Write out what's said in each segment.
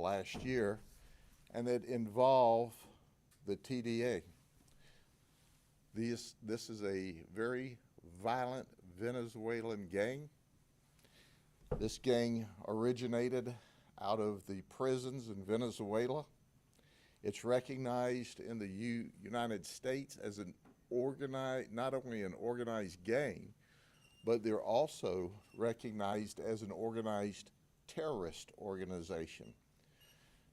last year, and it involved the TDA. This is a very violent Venezuelan gang. This gang originated out of the prisons in Venezuela. It's recognized in the United States as an not only an organized gang, but they're also recognized as an organized terrorist organization.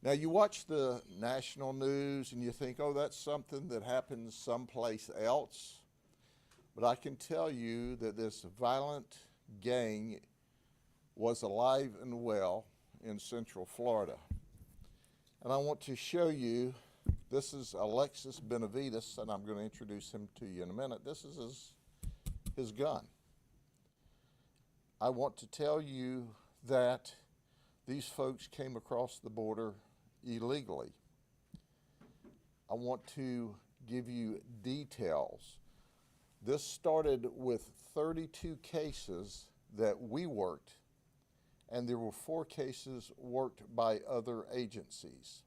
Now, you watch the national news and you think, oh, that's something that happens someplace else. But I can tell you that this violent gang was alive and well in Central Florida. And I want to show you, this is Alexis Benavides, and I'm going to introduce him to you in a minute. This is his gun. I want to tell you that these folks came across the border illegally. I want to give you details. This started with 32 cases that we worked, and there were 4 cases worked by other agencies.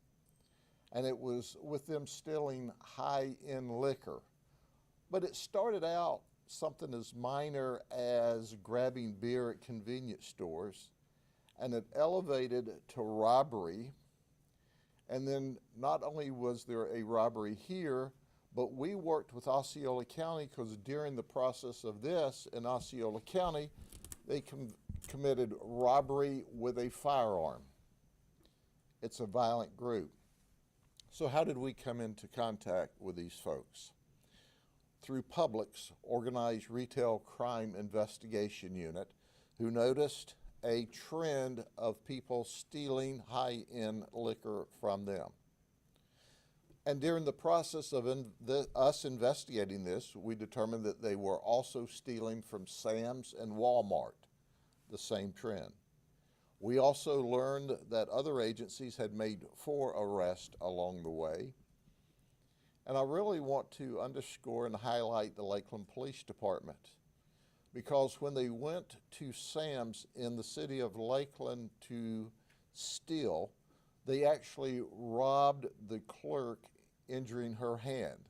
And it was with them stealing high-end liquor. But it started out something as minor as grabbing beer at convenience stores, and it elevated to robbery. And then not only was there a robbery here, but we worked with Osceola County because during the process of this in Osceola County, they committed robbery with a firearm. It's a violent group. So how did we come into contact with these folks? Through Public's Organized Retail Crime Investigation Unit, who noticed a trend of people stealing high-end liquor from them. And during the process of us investigating this, we determined that they were also stealing from Sam's and Walmart, the same trend. We also learned that other agencies had made 4 arrests along the way. And I really want to underscore and highlight the Lakeland Police Department, because when they went to Sam's in the city of Lakeland to steal, they actually robbed the clerk, injuring her hand.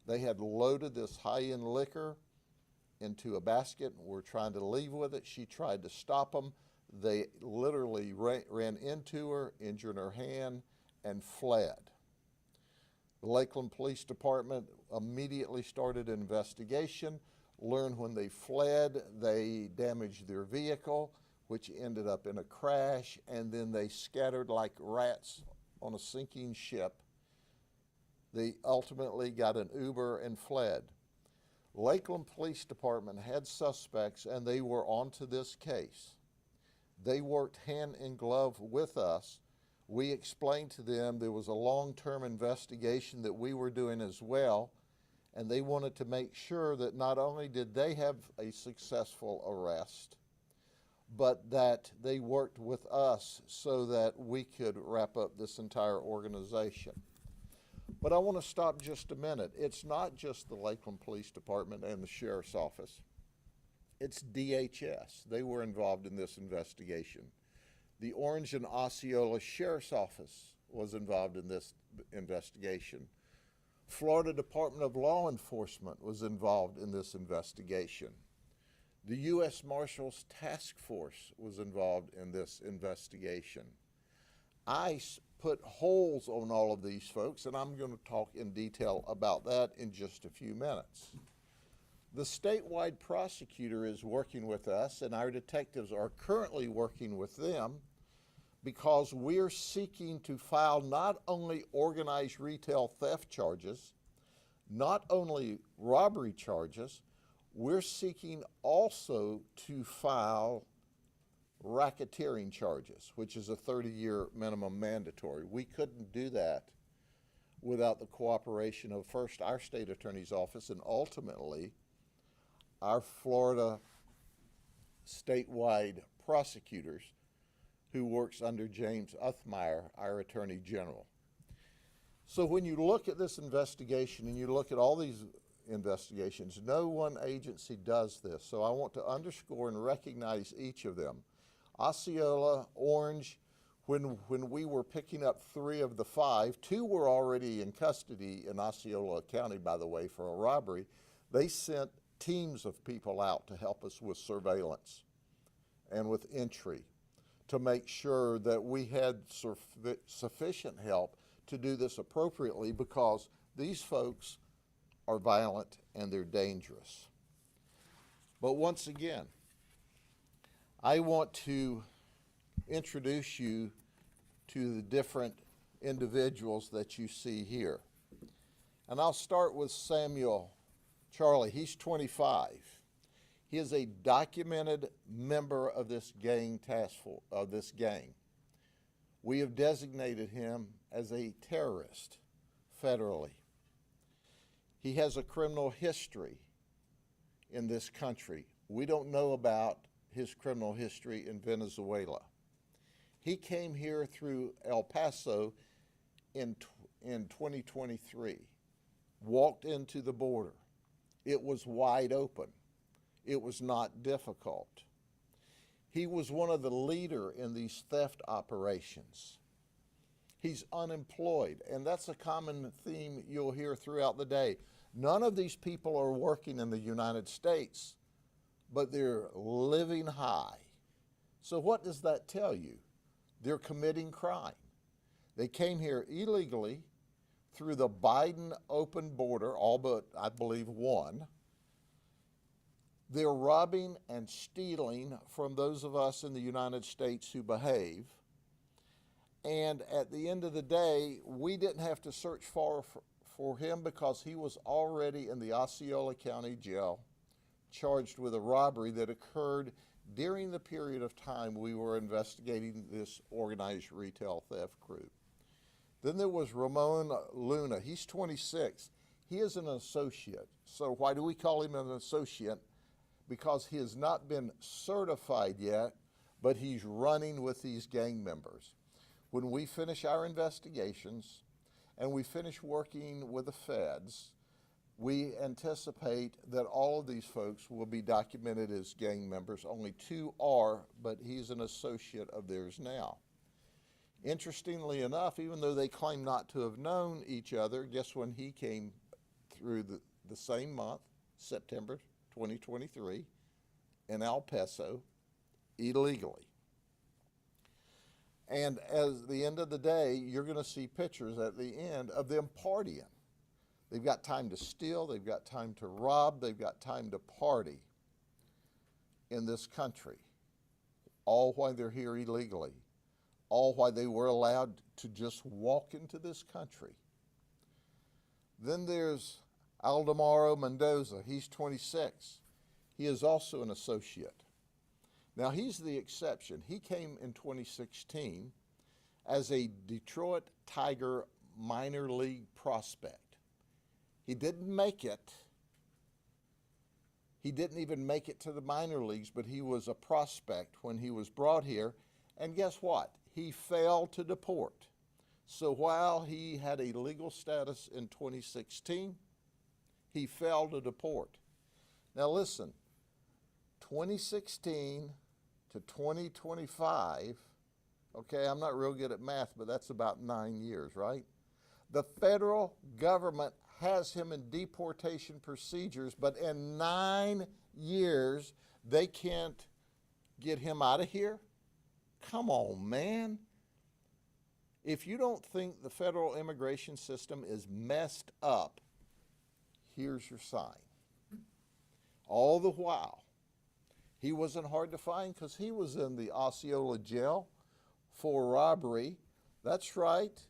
They had loaded this high-end liquor into a basket and were trying to leave with it. She tried to stop them. They literally ran into her, injured her hand, and fled. The Lakeland Police Department immediately started an investigation, learned when they fled, they damaged their vehicle, which ended up in a crash, and then they scattered like rats on a sinking ship. They ultimately got an Uber and fled. Lakeland Police Department had suspects, and they were onto this case. They worked hand in glove with us. We explained to them there was a long-term investigation that we were doing as well, and they wanted to make sure that not only did they have a successful arrest, but that they worked with us so that we could wrap up this entire organization. But I want to stop just a minute. It's not just the Lakeland Police Department and the Sheriff's Office. It's DHS. They were involved in this investigation. The Orange and Osceola Sheriff's Office was involved in this investigation. Florida Department of Law Enforcement was involved in this investigation. The U.S. Marshals Task Force was involved in this investigation. ICE put holes on all of these folks, and I'm going to talk in detail about that in just a few minutes. The statewide prosecutor is working with us, and our detectives are currently working with them because we're seeking to file not only organized retail theft charges, not only robbery charges, we're seeking also to file racketeering charges, which is a 30-year minimum mandatory. We couldn't do that without the cooperation of first our state attorney's office and ultimately our Florida statewide prosecutors, who works under James Uthmeyer, our Attorney General. So when you look at this investigation and you look at all these investigations, no one agency does this. So I want to underscore and recognize each of them. Osceola, Orange, When we were picking up 3 of the 5, 2 were already in custody in Osceola County, by the way, for a robbery. They sent teams of people out to help us with surveillance and with entry to make sure that we had sufficient help to do this appropriately, because these folks are violent and they're dangerous. But once again, I want to introduce you to the different individuals that you see here. And I'll start with Samuel Charlie. He's 25. He is a documented member of this gang We have designated him as a terrorist federally. He has a criminal history in this country. We don't know about his criminal history in Venezuela. He came here through El Paso in 2023, walked into the border. It was wide open. It was not difficult. He was one of the leaders in these theft operations. He's unemployed, and that's a common theme you'll hear throughout the day. None of these people are working in the United States, but they're living high. So what does that tell you? They're committing crime. They came here illegally through the Biden open border, all but, I believe, one. They're robbing and stealing from those of us in the United States who behave. And at the end of the day, we didn't have to search far for him, because he was already in the Osceola County Jail, charged with a robbery that occurred during the period of time we were investigating this organized retail theft group. Then there was Ramon Luna. He's 26. He is an associate. So why do we call him an associate? Because he has not been certified yet, but he's running with these gang members. When we finish our investigations and we finish working with the feds, we anticipate that all of these folks will be documented as gang members. Only 2 are, but he's an associate of theirs now. Interestingly enough, even though they claim not to have known each other, guess when he came through the same month, September 2023, in El Paso, illegally. And at the end of the day, you're going to see pictures at the end of them partying. They've got time to steal, they've got time to rob, they've got time to party in this country, all while they're here illegally, all while they were allowed to just walk into this country. Then there's Aldemaro Mendoza. He's 26. He is also an associate. Now, he's the exception. He came in 2016 as a Detroit Tiger minor league prospect. He didn't make it. He didn't even make it to the minor leagues, but he was a prospect when he was brought here. And guess what? He failed to deport. So while he had a legal status in 2016, he failed to deport. Now listen, 2016 to 2025, okay, I'm not real good at math, but that's about 9 years, right? The federal government has him in deportation procedures, but in 9 years, they can't get him out of here? Come on, man. If you don't think the federal immigration system is messed up, here's your sign. All the while, he wasn't hard to find because he was in the Osceola jail for robbery. That's right.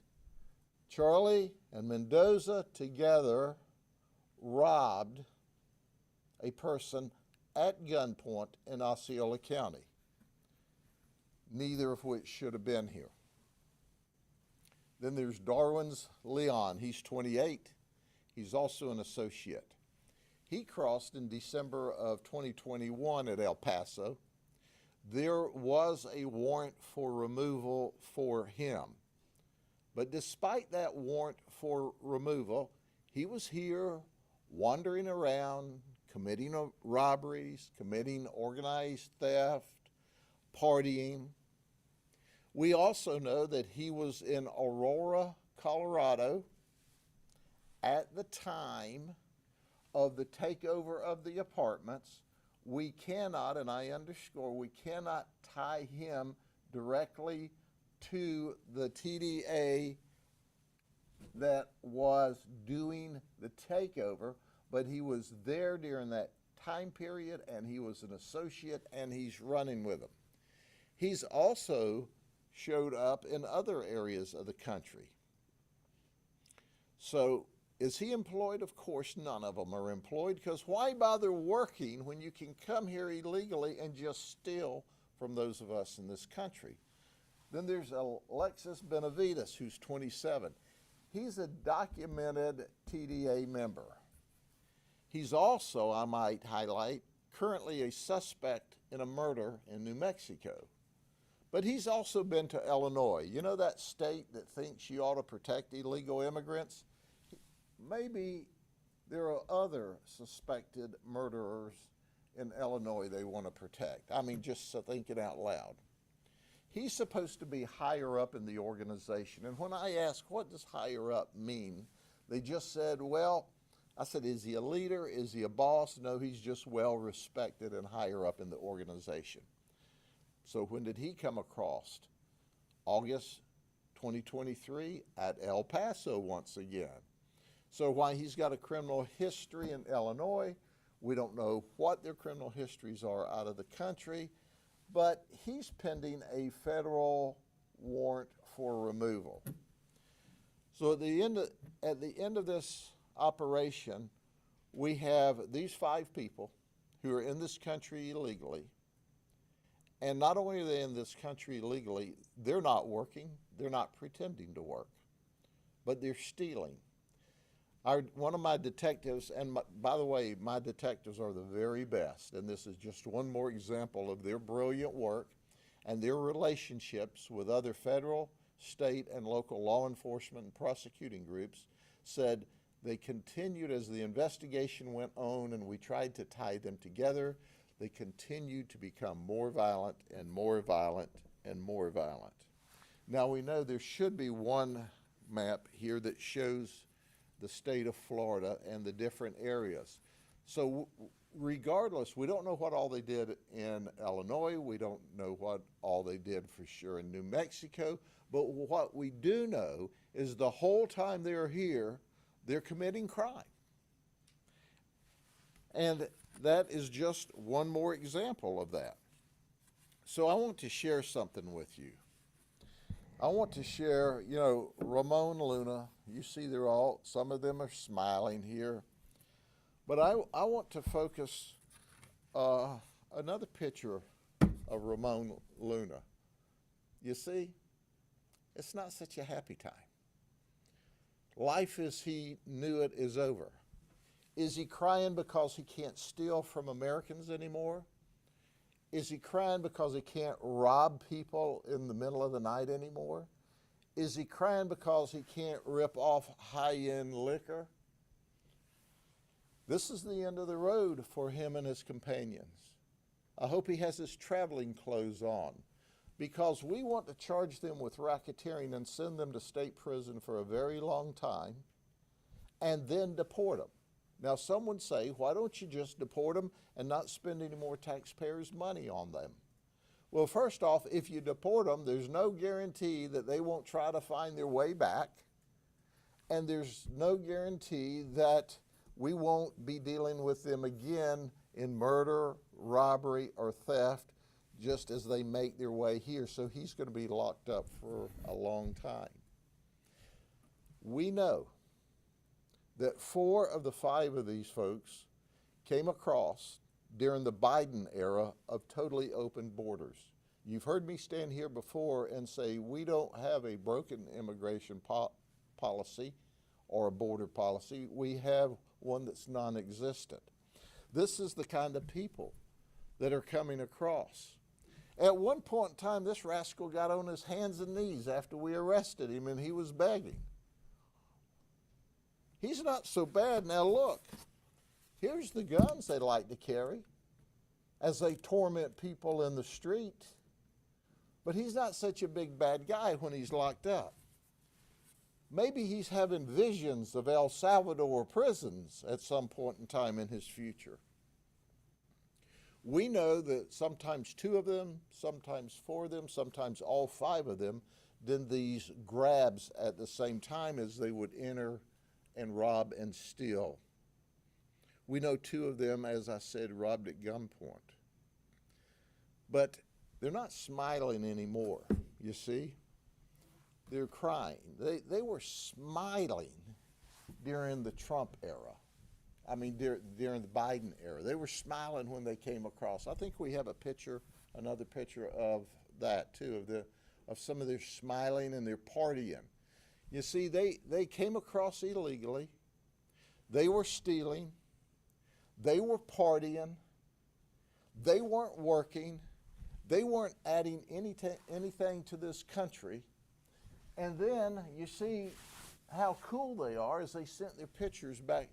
Charlie and Mendoza together robbed a person at gunpoint in Osceola County, neither of which should have been here. Then there's Darwin's Leon. He's 28. He's also an associate. He crossed in December of 2021 at El Paso. There was a warrant for removal for him. But despite that warrant for removal, he was here wandering around, committing robberies, committing organized theft, partying. We also know that he was in Aurora, Colorado at the time of the takeover of the apartments. We cannot, and I underscore, we cannot tie him directly to the TDA that was doing the takeover, but he was there during that time period, and he was an associate, and he's running with them. He's also showed up in other areas of the country. So is he employed? Of course, none of them are employed, because why bother working when you can come here illegally and just steal from those of us in this country? Then there's Alexis Benavides, who's 27. He's a documented TDA member. He's also, I might highlight, currently a suspect in a murder in New Mexico. But he's also been to Illinois. You know that state that thinks you ought to protect illegal immigrants? Maybe there are other suspected murderers in Illinois they want to protect. I mean, just thinking out loud. He's supposed to be higher up in the organization. And when I asked, what does higher up mean? They just said, well, I said, is he a leader? Is he a boss? No, he's just well respected and higher up in the organization. So when did he come across? August 2023 at El Paso once again. So while he's got a criminal history in Illinois, we don't know what their criminal histories are out of the country, but he's pending a federal warrant for removal. So at the end of this operation, we have these 5 people who are in this country illegally. And not only are they in this country illegally, they're not working, they're not pretending to work, but they're stealing. One of my detectives, and by the way, my detectives are the very best, and this is just one more example of their brilliant work and their relationships with other federal, state, and local law enforcement and prosecuting groups, said they continued as the investigation went on and we tried to tie them together. They continued to become more violent and more violent and more violent. Now we know there should be one map here that shows the state of Florida and the different areas. So regardless, we don't know what all they did in Illinois. We don't know what all they did for sure in New Mexico. But what we do know is the whole time they're here, they're committing crime. And that is just one more example of that. So I want to share something with you. I want to share, Ramon Luna, you see some of them are smiling here. But I want to focus another picture of Ramon Luna. You see, it's not such a happy time. Life as he knew it is over. Is he crying because he can't steal from Americans anymore? Is he crying because he can't rob people in the middle of the night anymore? Is he crying because he can't rip off high-end liquor? This is the end of the road for him and his companions. I hope he has his traveling clothes on, because we want to charge them with racketeering and send them to state prison for a very long time and then deport them. Now, some would say, why don't you just deport them and not spend any more taxpayers' money on them? Well, first off, if you deport them, there's no guarantee that they won't try to find their way back, and there's no guarantee that we won't be dealing with them again in murder, robbery, or theft just as they make their way here. So he's going to be locked up for a long time. We know that 4 of the 5 of these folks came across during the Biden era of totally open borders. You've heard me stand here before and say we don't have a broken immigration policy or a border policy. We have one that's non-existent. This is the kind of people that are coming across. At one point in time, this rascal got on his hands and knees after we arrested him, and he was begging. He's not so bad. Now look, here's the guns they like to carry as they torment people in the street. But he's not such a big bad guy when he's locked up. Maybe he's having visions of El Salvador prisons at some point in time in his future. We know that sometimes 2 of them, sometimes 4 of them, sometimes all 5 of them did these grabs at the same time as they would enter and rob and steal. We know 2 of them, as I said, robbed at gunpoint. But they're not smiling anymore, you see? They're crying. They were smiling during the Trump era. I mean, during the Biden era. They were smiling when they came across. I think we have a picture, another picture of that too, of some of their smiling and their partying. You see, they came across illegally. They were stealing. They were partying. They weren't working. They weren't adding anything to this country. And then you see how cool they are as they sent their pictures back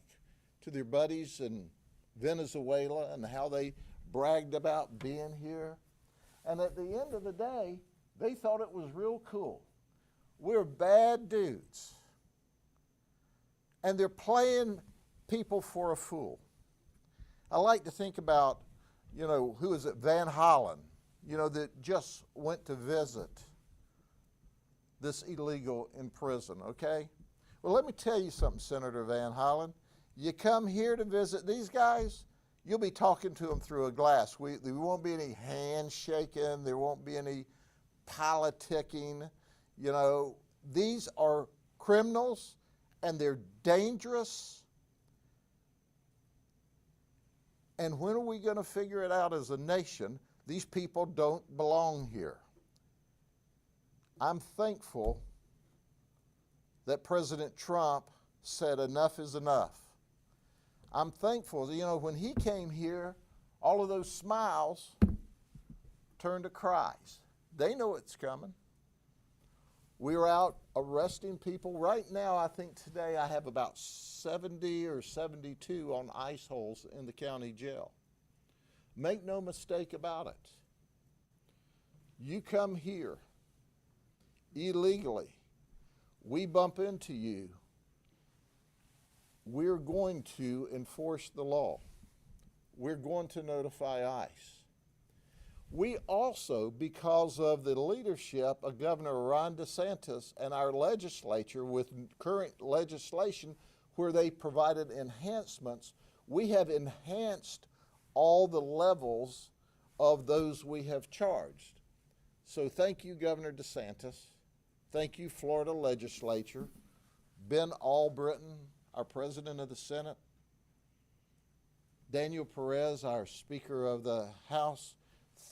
to their buddies in Venezuela and how they bragged about being here. And at the end of the day, they thought it was real cool. We're bad dudes. And they're playing people for a fool. I like to think about, who is it, Van Hollen, that just went to visit this illegal in prison, okay? Well, let me tell you something, Senator Van Hollen. You come here to visit these guys, you'll be talking to them through a glass. There won't be any handshaking. There won't be any politicking. These are criminals, and they're dangerous. And when are we going to figure it out as a nation? These people don't belong here. I'm thankful that President Trump said enough is enough. I'm thankful, when he came here, all of those smiles turned to cries. They know it's coming. We are out arresting people. Right now, I think today I have about 70 or 72 on ICE holes in the county jail. Make no mistake about it. You come here illegally, we bump into you, we're going to enforce the law. We're going to notify ICE. We also, because of the leadership of Governor Ron DeSantis and our legislature with current legislation where they provided enhancements, we have enhanced all the levels of those we have charged. So thank you, Governor DeSantis. Thank you, Florida legislature. Ben Albritton, our president of the Senate. Daniel Perez, our Speaker of the House.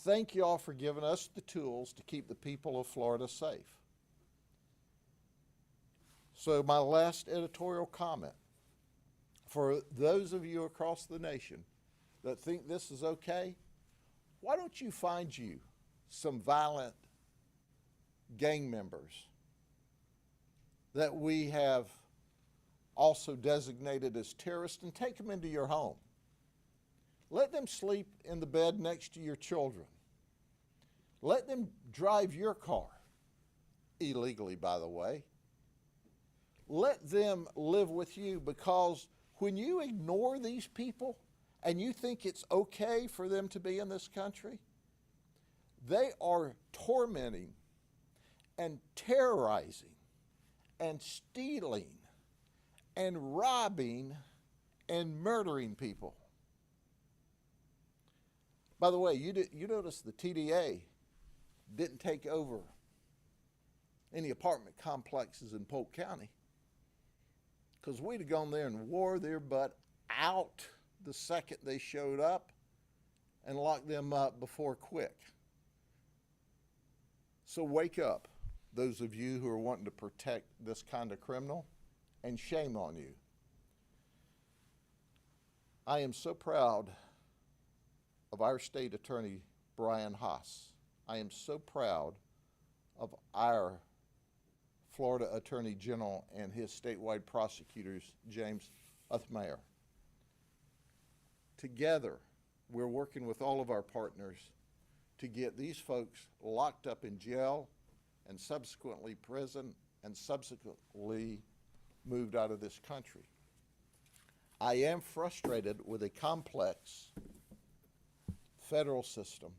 Thank you all for giving us the tools to keep the people of Florida safe. So my last editorial comment. For those of you across the nation that think this is okay, why don't you find you some violent gang members that we have also designated as terrorists and take them into your home. Let them sleep in the bed next to your children. Let them drive your car, illegally, by the way. Let them live with you, because when you ignore these people and you think it's okay for them to be in this country, they are tormenting and terrorizing and stealing and robbing and murdering people. By the way, you notice the TDA didn't take over any apartment complexes in Polk County, because we'd have gone there and wore their butt out the second they showed up and locked them up before quick. So wake up, those of you who are wanting to protect this kind of criminal, and shame on you. I am so proud of our state attorney, Brian Haas. I am so proud of our Florida Attorney General and his statewide prosecutors, James Uthmeyer. Together, we're working with all of our partners to get these folks locked up in jail and subsequently prison and subsequently moved out of this country. I am frustrated with a complex federal system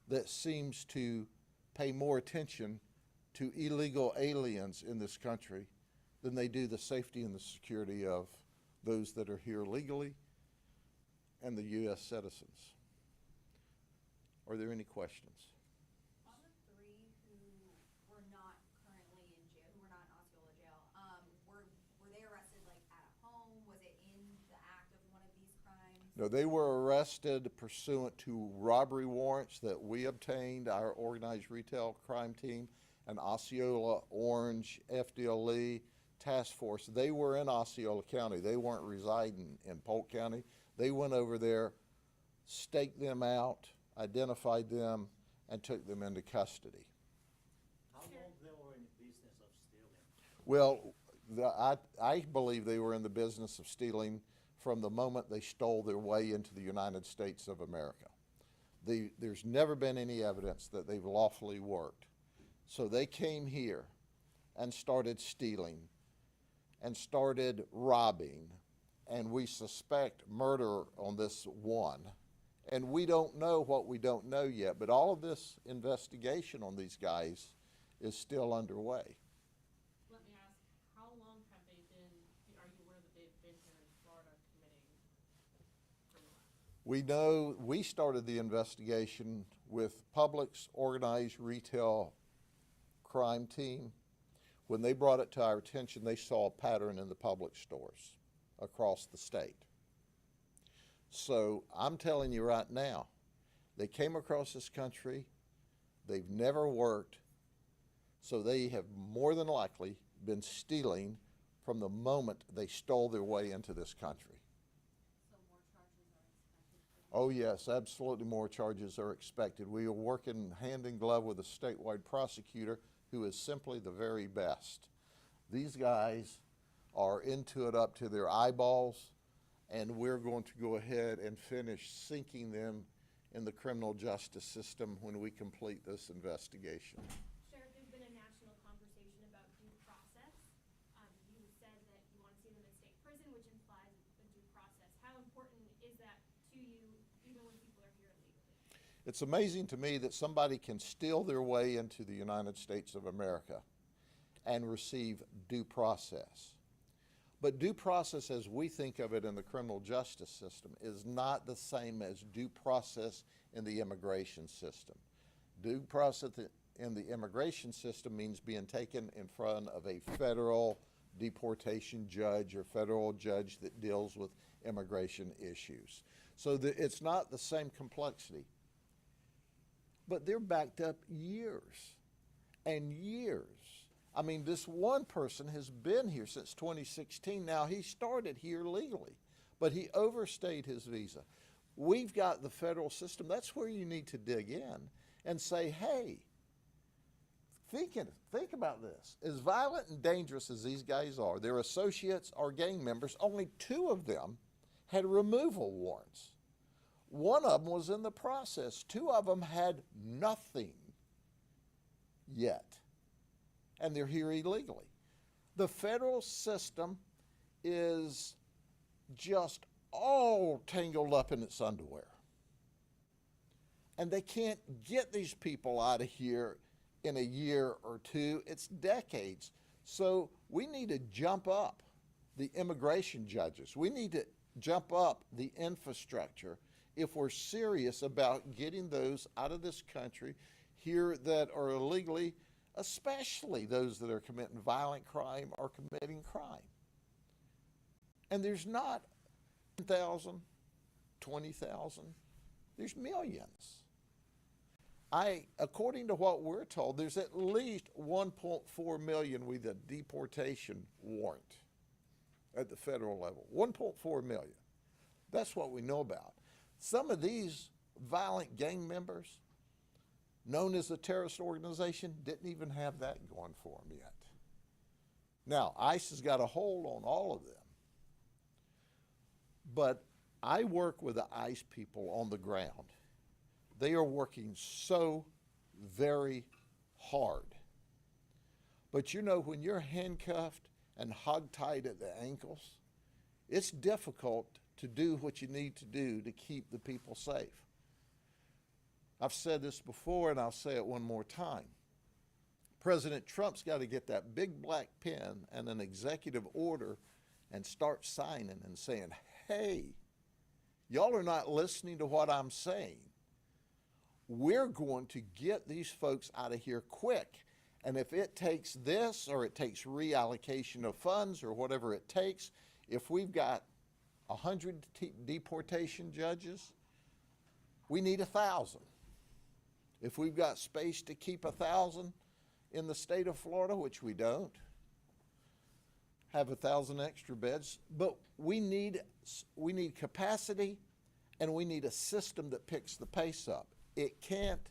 that seems to pay more attention to illegal aliens in this country than they do the safety and the security of those that are here legally and the U.S. citizens. Are there any questions? On the three who were not currently in jail, who were not in Osceola jail, were they arrested like at a home? Was it in the act of one of these crimes? No, they were arrested pursuant to robbery warrants that we obtained, our organized retail crime team, and Osceola, Orange, FDLE task force. They were in Osceola County. They weren't residing in Polk County. They went over there, staked them out, identified them, and took them into custody. How long they were in the business of stealing? Well, I believe they were in the business of stealing from the moment they stole their way into the United States of America. There's never been any evidence that they've lawfully worked. So they came here and started stealing and started robbing, and we suspect murder on this one. And we don't know what we don't know yet, but all of this investigation on these guys is still underway. Let me ask, how long have they been, are you aware that they've been here in Florida committing criminal acts? We know we started the investigation with Public's organized retail crime team. When they brought it to our attention, they saw a pattern in the Public stores across the state. So I'm telling you right now, they came across this country, they've never worked, so they have more than likely been stealing from the moment they stole their way into this country. So more charges are expected? Oh yes, absolutely more charges are expected. We are working hand in glove with a statewide prosecutor who is simply the very best. These guys are into it up to their eyeballs, and we're going to go ahead and finish sinking them in the criminal justice system when we complete this investigation. Sheriff, there's been a national conversation about due process. You said that you want to see them in state prison, which implies a due process. How important is that to you, even when people are here illegally? It's amazing to me that somebody can steal their way into the United States of America and receive due process. But due process, as we think of it in the criminal justice system, is not the same as due process in the immigration system. Due process in the immigration system means being taken in front of a federal deportation judge or federal judge that deals with immigration issues. So it's not the same complexity. But they're backed up years and years. I mean, this one person has been here since 2016. Now, he started here legally, but he overstayed his visa. We've got the federal system. That's where you need to dig in and say, hey, think about this. As violent and dangerous as these guys are, their associates are gang members. Only 2 of them had removal warrants. 1 of them was in the process. 2 of them had nothing yet. And they're here illegally. The federal system is just all tangled up in its underwear. And they can't get these people out of here in a year or 2. It's decades. So we need to jump up the immigration judges. We need to jump up the infrastructure if we're serious about getting those out of this country here that are illegally, especially those that are committing violent crime or committing crime. And there's not 10,000, 20,000, there's millions. According to what we're told, there's at least 1.4 million with a deportation warrant at the federal level. 1.4 million. That's what we know about. Some of these violent gang members, known as a terrorist organization, didn't even have that going for them yet. Now, ICE has got a hold on all of them. But I work with the ICE people on the ground. They are working so very hard. But you know, when you're handcuffed and hogtied at the ankles, it's difficult to do what you need to do to keep the people safe. I've said this before, and I'll say it one more time. President Trump's got to get that big black pen and an executive order and start signing and saying, hey, y'all are not listening to what I'm saying. We're going to get these folks out of here quick. And if it takes this, or it takes reallocation of funds, or whatever it takes, if we've got 100 deportation judges, we need 1,000. If we've got space to keep 1,000 in the state of Florida, which we don't, have 1,000 extra beds, but we need capacity, and we need a system that picks the pace up. It can't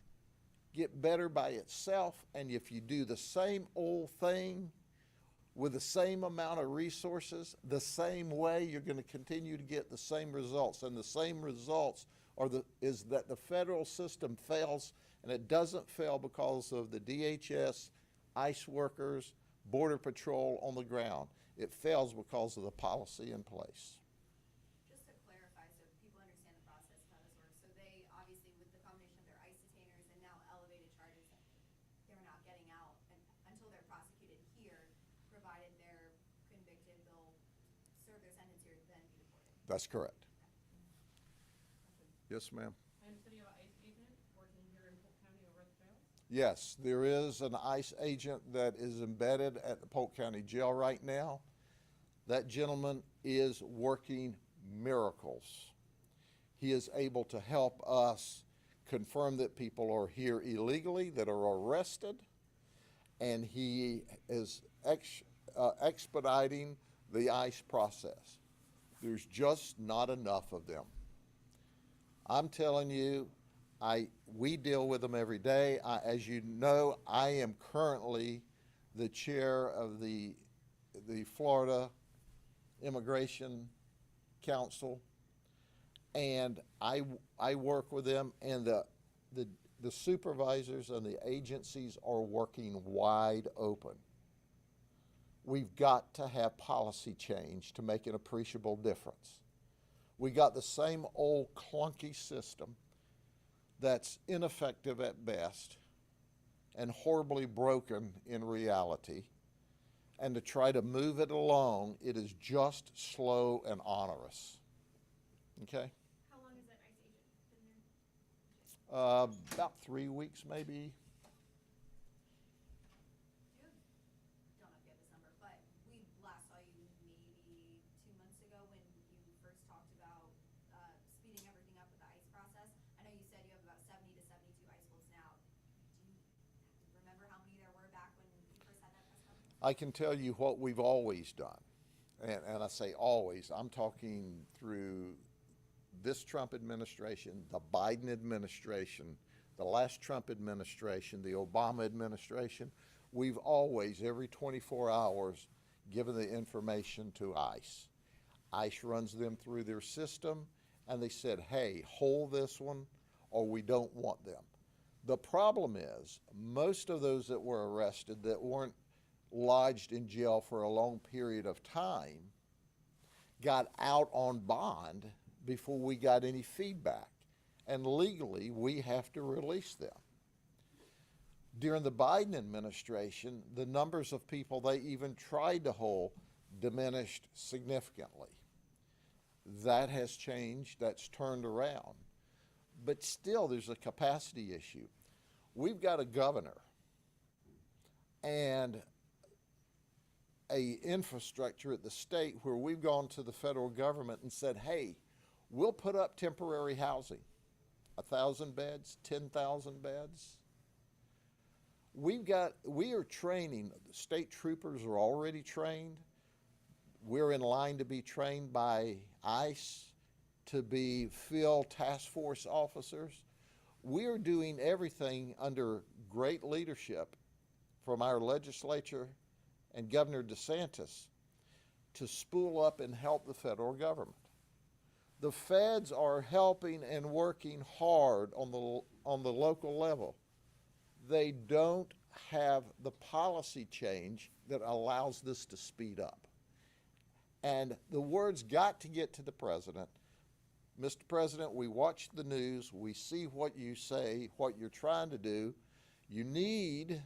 get better by itself, and if you do the same old thing with the same amount of resources, the same way, you're going to continue to get the same results. And the same results is that the federal system fails, and it doesn't fail because of the DHS, ICE workers, Border Patrol on the ground. It fails because of the policy in place. Just to clarify, so people understand the process of how this works, so they, obviously, with the combination of their ICE detainers and now elevated charges, they're not getting out until they're prosecuted here, provided they're convicted, they'll serve their sentence here, then be deported. That's correct. Yes, ma'am. I understand you have an ICE agent working here in Polk County over at the jail? Yes, there is an ICE agent that is embedded at the Polk County Jail right now. That gentleman is working miracles. He is able to help us confirm that people are here illegally, that are arrested, and he is expediting the ICE process. There's just not enough of them. I'm telling you, we deal with them every day. As you know, I am currently the chair of the Florida Immigration Council, and I work with them, and the supervisors and the agencies are working wide open. We've got to have policy change to make an appreciable difference. We got the same old clunky system that's ineffective at best and horribly broken in reality. And to try to move it along, it is just slow and onerous. Okay? How long has that ICE agent been there? About 3 weeks, maybe. Don't know if you have this number, but we last saw you maybe 2 months ago when you first talked about speeding everything up with the ICE process. I know you said you have about 70 to 72 ICE holds now. Do you remember how many there were back when you first had that press conference? I can tell you what we've always done. And I say always, I'm talking through this Trump administration, the Biden administration, the last Trump administration, the Obama administration. We've always, every 24 hours, given the information to ICE. ICE runs them through their system, and they said, hey, hold this one, or we don't want them. The problem is, most of those that were arrested that weren't lodged in jail for a long period of time got out on bond before we got any feedback. And legally, we have to release them. During the Biden administration, the numbers of people they even tried to hold diminished significantly. That has changed, that's turned around. But still, there's a capacity issue. We've got a governor and a infrastructure at the state where we've gone to the federal government and said, hey, we'll put up temporary housing, 1,000 beds, 10,000 beds. We are training, state troopers are already trained. We're in line to be trained by ICE to be field task force officers. We are doing everything under great leadership from our legislature and Governor DeSantis to spool up and help the federal government. The feds are helping and working hard on on the local level. They don't have the policy change that allows this to speed up. And the word's got to get to the president. Mr. President, we watch the news, we see what you say, what you're trying to do. You need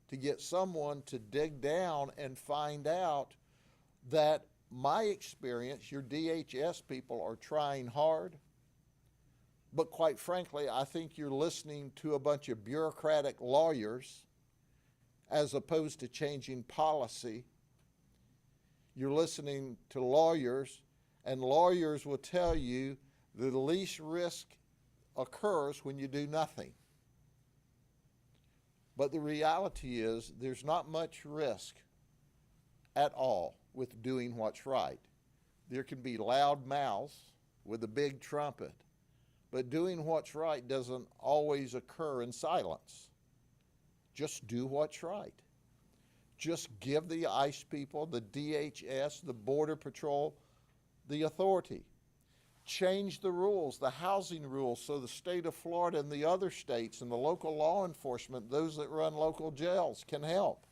to get someone to dig down and find out that my experience, your DHS people are trying hard, but quite frankly, I think you're listening to a bunch of bureaucratic lawyers as opposed to changing policy. You're listening to lawyers, and lawyers will tell you the least risk occurs when you do nothing. But the reality is there's not much risk at all with doing what's right. There can be loud mouths with a big trumpet, but doing what's right doesn't always occur in silence. Just do what's right. Just give the ICE people, the DHS, the Border Patrol, the authority. Change the rules, the housing rules, so the state of Florida and the other states and the local law enforcement, those that run local jails, can help.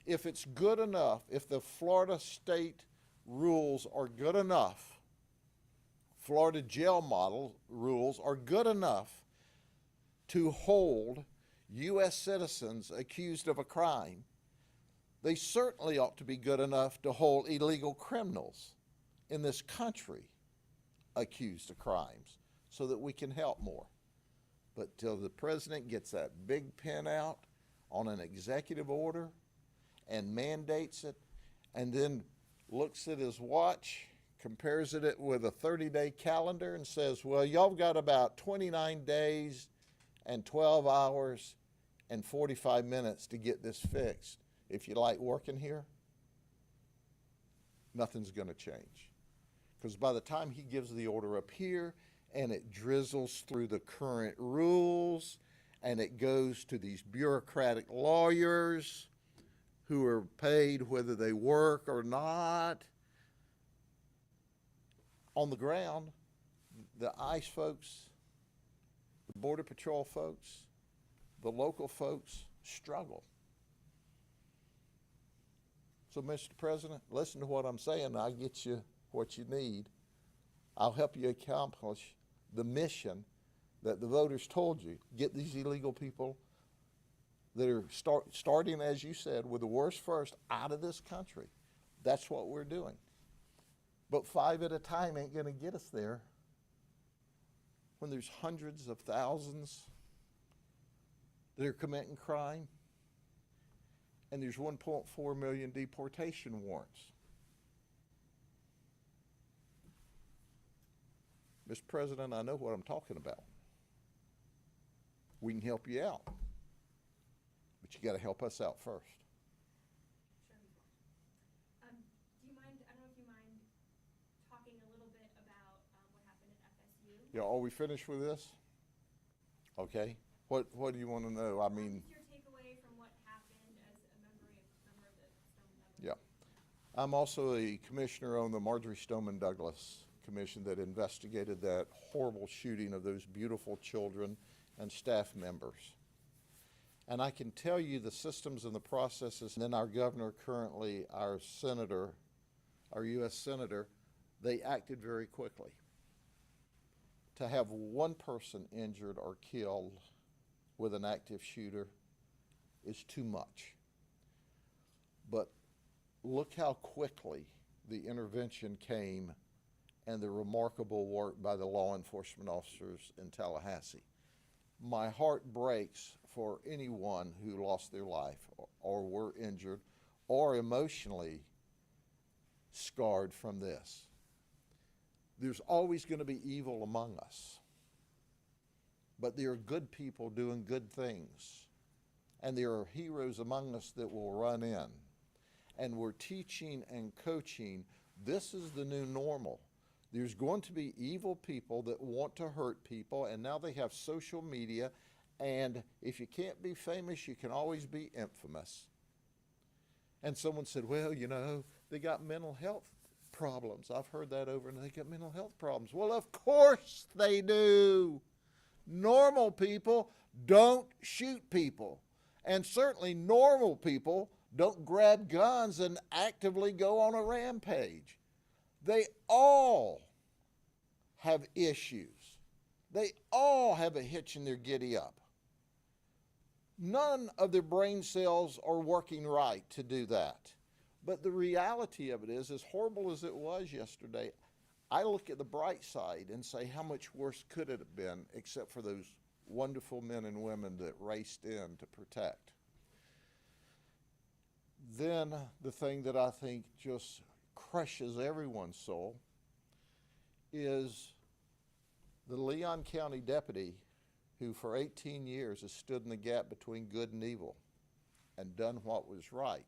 If it's good enough, if the Florida state rules are good enough, Florida jail model rules are good enough to hold U.S. citizens accused of a crime, they certainly ought to be good enough to hold illegal criminals in this country accused of crimes so that we can help more. But till the president gets that big pen out on an executive order and mandates it, and then looks at his watch, compares it with a 30-day calendar and says, well, y'all got about 29 days and 12 hours and 45 minutes to get this fixed. If you like working here, nothing's going to change. Because by the time he gives the order up here and it drizzles through the current rules and it goes to these bureaucratic lawyers who are paid whether they work or not, on the ground, the ICE folks, the Border Patrol folks, the local folks struggle. So, Mr. President, listen to what I'm saying. I'll get you what you need. I'll help you accomplish the mission that the voters told you. Get these illegal people that are starting, as you said, with the worst first out of this country. That's what we're doing. But 5 at a time ain't going to get us there when there's hundreds of thousands that are committing crime and there's 1.4 million deportation warrants. Mr. President, I know what I'm talking about. We can help you out, but you got to help us out first. Sure. Do you mind, I don't know if you mind talking a little bit about what happened at FSU? Yeah, are we finished with this? Okay. What do you want to know? I mean, What's your takeaway from what happened as a member of the Stoneman Douglas? yeah. I'm also a commissioner on the Marjorie Stoneman Douglas Commission that investigated that horrible shooting of those beautiful children and staff members. And I can tell you the systems and the processes, and then our governor currently, our senator, our U.S. senator, they acted very quickly. To have one person injured or killed with an active shooter is too much. But look how quickly the intervention came and the remarkable work by the law enforcement officers in Tallahassee. My heart breaks for anyone who lost their life or were injured or emotionally scarred from this. There's always going to be evil among us, but there are good people doing good things, and there are heroes among us that will run in, and we're teaching and coaching. This is the new normal. There's going to be evil people that want to hurt people, and now they have social media, and if you can't be famous, you can always be infamous. And someone said, well, you know, they got mental health problems. I've heard that over, and they got mental health problems. Well, of course they do. Normal people don't shoot people. And certainly normal people don't grab guns and actively go on a rampage. They all have issues. They all have a hitch in their giddy up. None of their brain cells are working right to do that. But the reality of it is, as horrible as it was yesterday, I look at the bright side and say, how much worse could it have been, except for those wonderful men and women that raced in to protect. Then the thing that I think just crushes everyone's soul is the Leon County deputy who for 18 years has stood in the gap between good and evil and done what was right,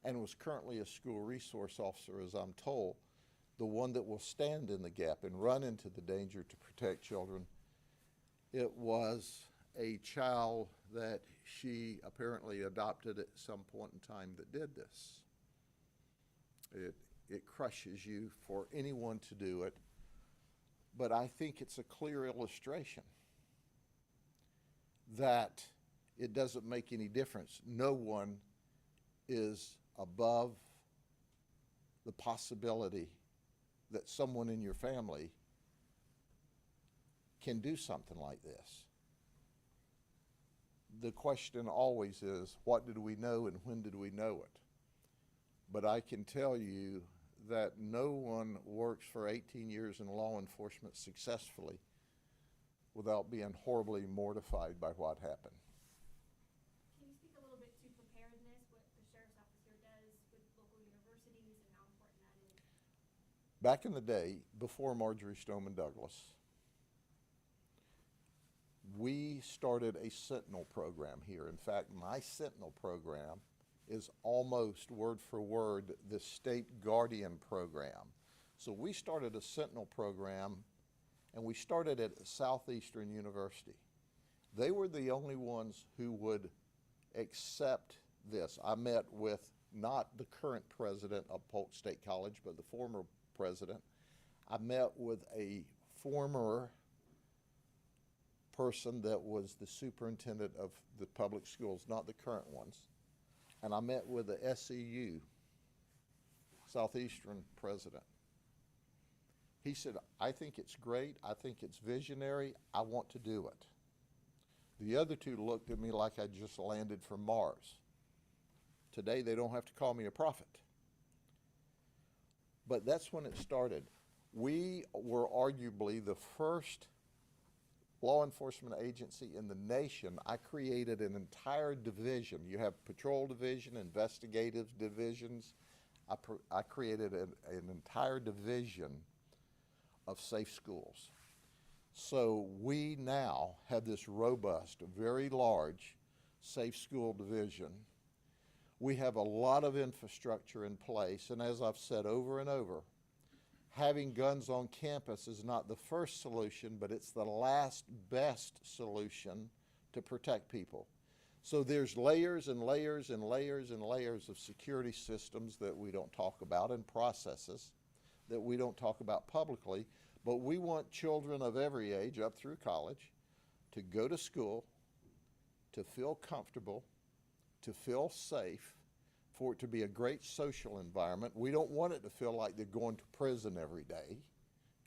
and was currently a school resource officer, as I'm told, the one that will stand in the gap and run into the danger to protect children. It was a child that she apparently adopted at some point in time that did this. It crushes you for anyone to do it, but I think it's a clear illustration that it doesn't make any difference. No one is above the possibility that someone in your family can do something like this. The question always is, what did we know and when did we know it? But I can tell you that no one works for 18 years in law enforcement successfully without being horribly mortified by what happened. Can you speak a little bit to preparedness, what the sheriff's office here does with local universities and how important that is? Back in the day, before Marjorie Stoneman Douglas, we started a Sentinel program here. In fact, my Sentinel program is almost word for word the State Guardian program. So we started a Sentinel program, and we started at Southeastern University. They were the only ones who would accept this. I met with not the current president of Polk State College, but the former president. I met with a former person that was the superintendent of the public schools, not the current ones. And I met with the SEU, Southeastern president. He said, I think it's great, I think it's visionary, I want to do it. The other two looked at me like I just landed from Mars. Today they don't have to call me a prophet. But that's when it started. We were arguably the first law enforcement agency in the nation. I created an entire division. You have patrol division, investigative divisions. I created an entire division of safe schools. So we now have this robust, very large safe school division. We have a lot of infrastructure in place, and as I've said over and over, having guns on campus is not the first solution, but it's the last best solution to protect people. So there's layers and layers and layers and layers of security systems that we don't talk about, and processes that we don't talk about publicly, but we want children of every age up through college to go to school, to feel comfortable, to feel safe, for it to be a great social environment. We don't want it to feel like they're going to prison every day,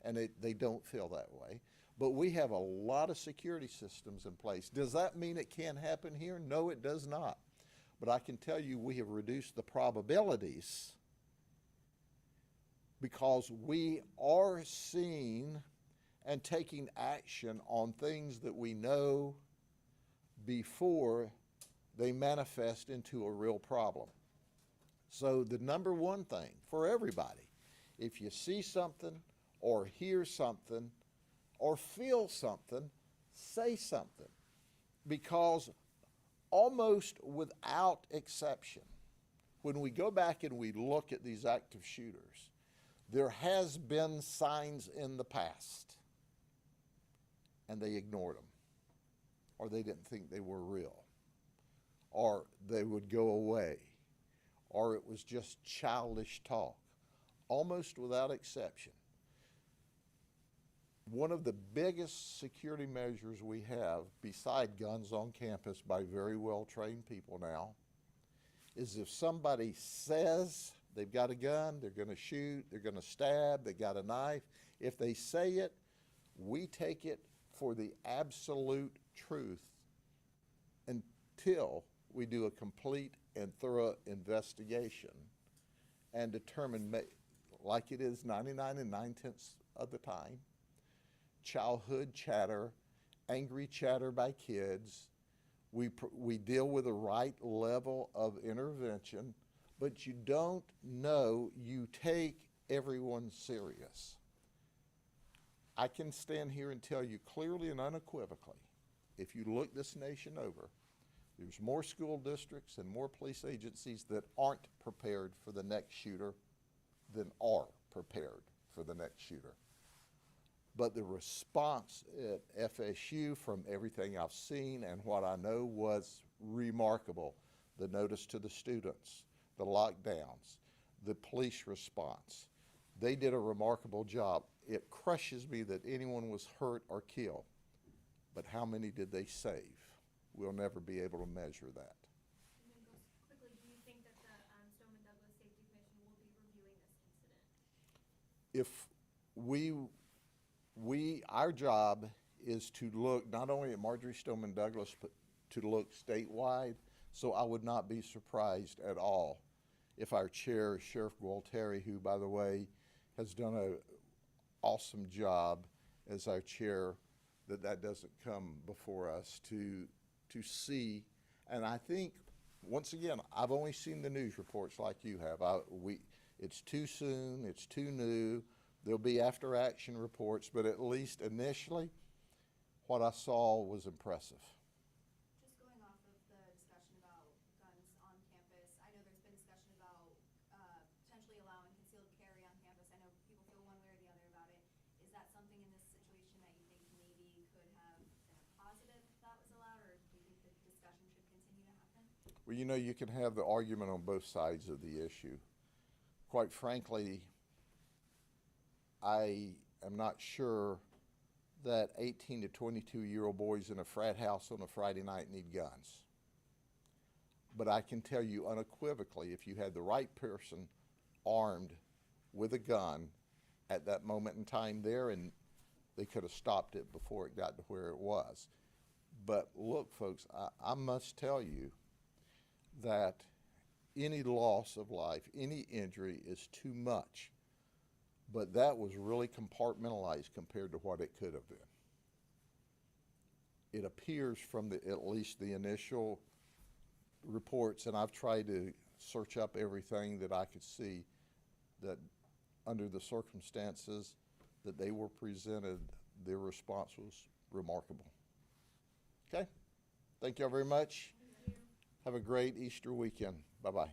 and they don't feel that way. But we have a lot of security systems in place. Does that mean it can't happen here? No, it does not. But I can tell you we have reduced the probabilities because we are seeing and taking action on things that we know before they manifest into a real problem. So the number one thing for everybody, if you see something or hear something or feel something, say something. Because almost without exception, when we go back and we look at these active shooters, there has been signs in the past and they ignored them, or they didn't think they were real, or they would go away, or it was just childish talk, almost without exception. One of the biggest security measures we have, beside guns on campus by very well-trained people now, is if somebody says they've got a gun, they're going to shoot, they're going to stab, they got a knife, if they say it, we take it for the absolute truth until we do a complete and thorough investigation and determine, like it is 99 9/10 of the time, childhood chatter, angry chatter by kids. We deal with the right level of intervention, but you don't know you take everyone serious. I can stand here and tell you clearly and unequivocally, if you look this nation over, there's more school districts and more police agencies that aren't prepared for the next shooter than are prepared for the next shooter. But the response at FSU, from everything I've seen and what I know, was remarkable. The notice to the students, the lockdowns, the police response. They did a remarkable job. It crushes me that anyone was hurt or killed, but how many did they save? We'll never be able to measure that. And then goes quickly, do you think that the Stoneman Douglas Safety Commission will be reviewing this incident? If our job is to look not only at Marjorie Stoneman Douglas, but to look statewide, so I would not be surprised at all if our chair, Sheriff Gualteri, who, by the way, has done an awesome job as our chair, that doesn't come before us to see. And I think, once again, I've only seen the news reports like you have. It's too soon, it's too new. There'll be after action reports, but at least initially, what I saw was impressive. Just going off of the discussion about guns on campus, I know there's been discussion about potentially allowing concealed carry on campus. I know people feel one way or the other about it. Is that something in this situation that you think maybe could have been a positive if that was allowed, or do you think the discussion should continue to happen? Well, you know, you can have the argument on both sides of the issue. Quite frankly, I am not sure that 18 to 22-year-old boys in a frat house on a Friday night need guns. But I can tell you unequivocally, if you had the right person armed with a gun at that moment in time there, and they could have stopped it before it got to where it was. But look, folks, I must tell you that any loss of life, any injury is too much. But that was really compartmentalized compared to what it could have been. It appears from at least the initial reports, and I've tried to search up everything that I could see, that under the circumstances that they were presented, their response was remarkable. Okay? Thank you all very much. Thank you. Have a great Easter weekend. Bye-bye.